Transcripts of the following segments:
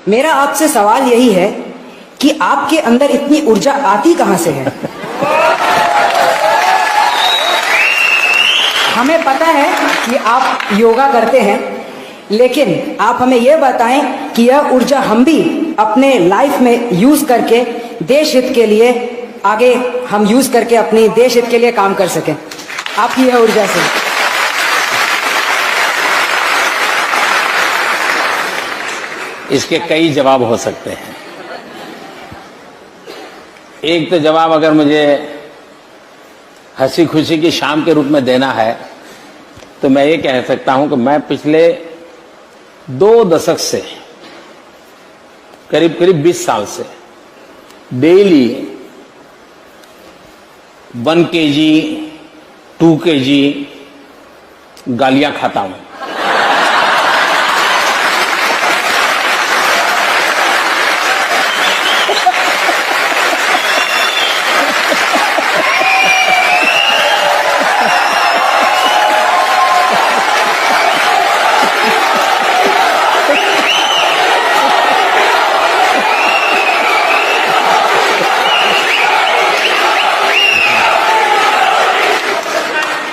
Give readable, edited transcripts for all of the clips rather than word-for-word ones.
मेरा आपसे सवाल यही है कि आपके अंदर इतनी ऊर्जा आती कहां से है? हमें पता है कि आप योगा करते हैं, लेकिन आप हमें यह बताएं कि यह ऊर्जा हम भी अपने लाइफ में यूज करके देश हित के लिए आगे हम यूज करके अपनी देश हित के लिए काम कर सकें आपकी यह ऊर्जा से। इसके कई जवाब हो सकते हैं। एक तो जवाब अगर मुझे हंसी खुशी की शाम के रूप में देना है तो मैं ये कह सकता हूं कि मैं पिछले 2 दशक से करीब 20 साल से डेली 1 kg 2 kg गालियां खाता हूं।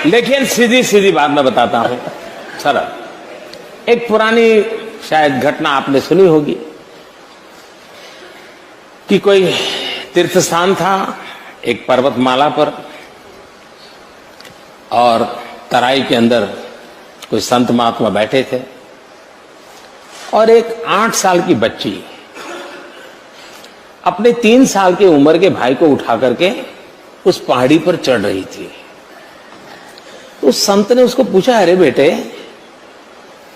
लेकिन सीधी सीधी बात मैं बताता हूं सरल। एक पुरानी शायद घटना आपने सुनी होगी कि कोई तीर्थ स्थान था एक पर्वतमाला पर और तराई के अंदर कोई संत महात्मा बैठे थे और एक 8 साल की बच्ची अपने 3 साल की उम्र के भाई को उठा करके उस पहाड़ी पर चढ़ रही थी। तो उस संत ने उसको पूछा, अरे बेटे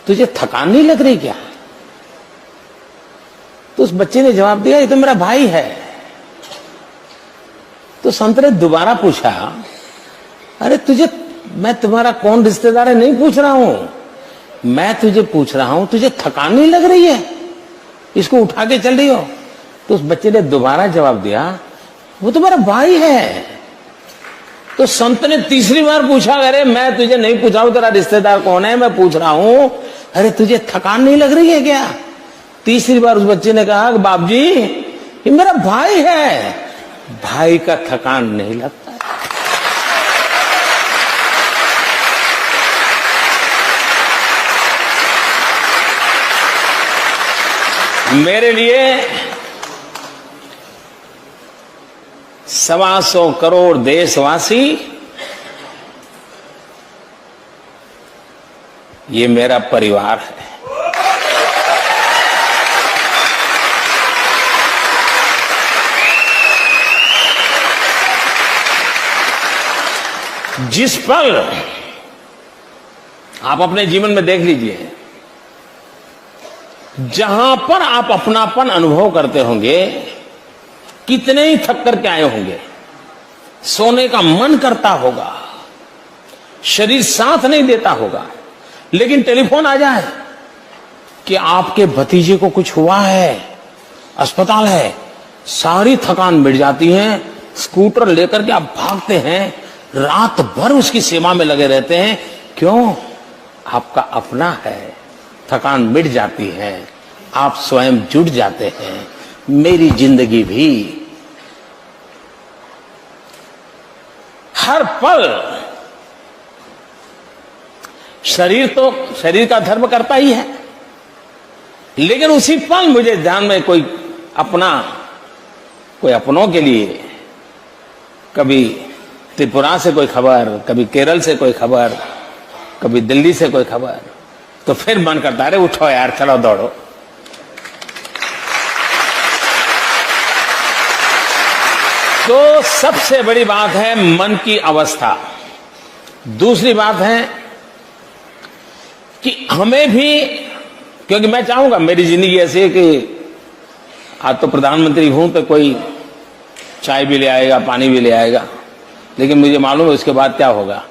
तुझे थकान नहीं लग रही क्या? तो उस बच्चे ने जवाब दिया, ये तो मेरा भाई है। तो संत ने दोबारा पूछा, अरे तुझे, मैं तुम्हारा कौन रिश्तेदार है नहीं पूछ रहा हूं, मैं तुझे पूछ रहा हूं तुझे थकान नहीं लग रही है, इसको उठा के चल रही हो? तो उस बच्चे ने दोबारा जवाब दिया, वो तो मेरा भाई है। तो संत ने तीसरी बार पूछा, अरे मैं तुझे नहीं पूछा हूं तेरा रिश्तेदार कौन है, मैं पूछ रहा हूं अरे तुझे थकान नहीं लग रही है क्या? तीसरी बार उस बच्चे ने कहा, बाप जी ये मेरा भाई है, भाई का थकान नहीं लगता। मेरे लिए 125 करोड़ देशवासी ये मेरा परिवार है। जिस पल आप अपने जीवन में देख लीजिए, जहां पर आप अपनापन अनुभव करते होंगे, कितने ही थक करके आए होंगे, सोने का मन करता होगा, शरीर साथ नहीं देता होगा, लेकिन टेलीफोन आ जाए कि आपके भतीजे को कुछ हुआ है, अस्पताल है, सारी थकान मिट जाती है। स्कूटर लेकर के आप भागते हैं, रात भर उसकी सेवा में लगे रहते हैं। क्यों? आपका अपना है, थकान मिट जाती है, आप स्वयं जुट जाते हैं। मेरी जिंदगी भी हर पल शरीर का धर्म करता ही है, लेकिन उसी पल मुझे ध्यान में कोई अपनों के लिए कभी त्रिपुरा से कोई खबर, कभी केरल से कोई खबर, कभी दिल्ली से कोई खबर, तो फिर मन करता है अरे उठो यार, चलो दौड़ो। तो सबसे बड़ी बात है मन की अवस्था। दूसरी बात है कि हमें भी, क्योंकि मैं चाहूंगा मेरी जिंदगी ऐसी है कि आज तो प्रधानमंत्री हूं तो कोई चाय भी ले आएगा, पानी भी ले आएगा, लेकिन मुझे मालूम है उसके बाद क्या होगा।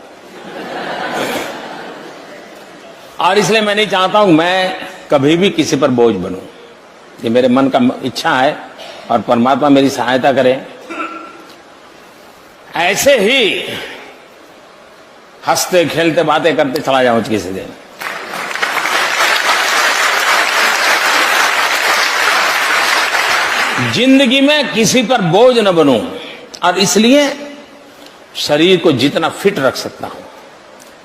और इसलिए मैं नहीं चाहता हूं मैं कभी भी किसी पर बोझ बनूं। ये मेरे मन का इच्छा है और परमात्मा मेरी सहायता करे। ऐसे ही हंसते खेलते बातें करते चला जाऊं किसी दिन। जिंदगी में किसी पर बोझ न बनूं, और इसलिए शरीर को जितना फिट रख सकता हूं,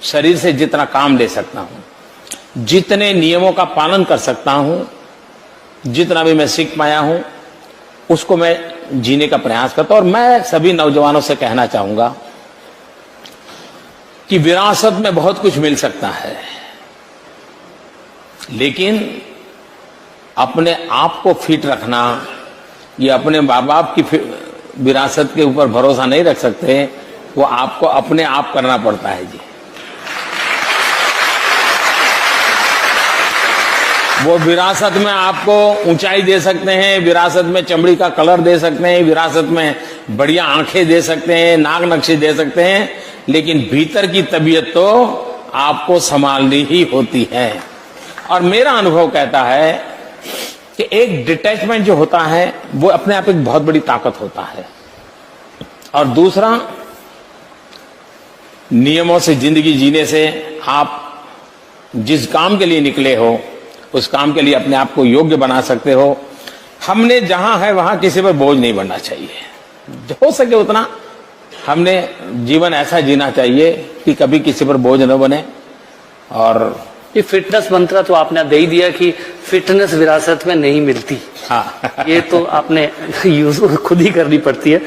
शरीर से जितना काम ले सकता हूं, जितने नियमों का पालन कर सकता हूं, जितना भी मैं सीख पाया हूं, उसको मैं जीने का प्रयास करता हूं। और मैं सभी नौजवानों से कहना चाहूंगा कि विरासत में बहुत कुछ मिल सकता है, लेकिन अपने आप को फिट रखना, ये अपने माँ बाप की विरासत के ऊपर भरोसा नहीं रख सकते, वो आपको अपने आप करना पड़ता है जी। वो विरासत में आपको ऊंचाई दे सकते हैं, विरासत में चमड़ी का कलर दे सकते हैं, विरासत में बढ़िया आंखें दे सकते हैं, नाक नक्शे दे सकते हैं, लेकिन भीतर की तबीयत तो आपको संभालनी ही होती है। और मेरा अनुभव कहता है कि एक डिटैचमेंट जो होता है वो अपने आप एक बहुत बड़ी ताकत होता है। और दूसरा, नियमों से जिंदगी जीने से आप जिस काम के लिए निकले हो उस काम के लिए अपने आप को योग्य बना सकते हो। हमने जहां है वहां किसी पर बोझ नहीं बनना चाहिए। हो सके उतना हमने जीवन ऐसा जीना चाहिए कि कभी किसी पर बोझ न बने। और ये फिटनेस मंत्र तो आपने दे ही दिया कि फिटनेस विरासत में नहीं मिलती। हाँ ये तो आपने यूज खुद ही करनी पड़ती है।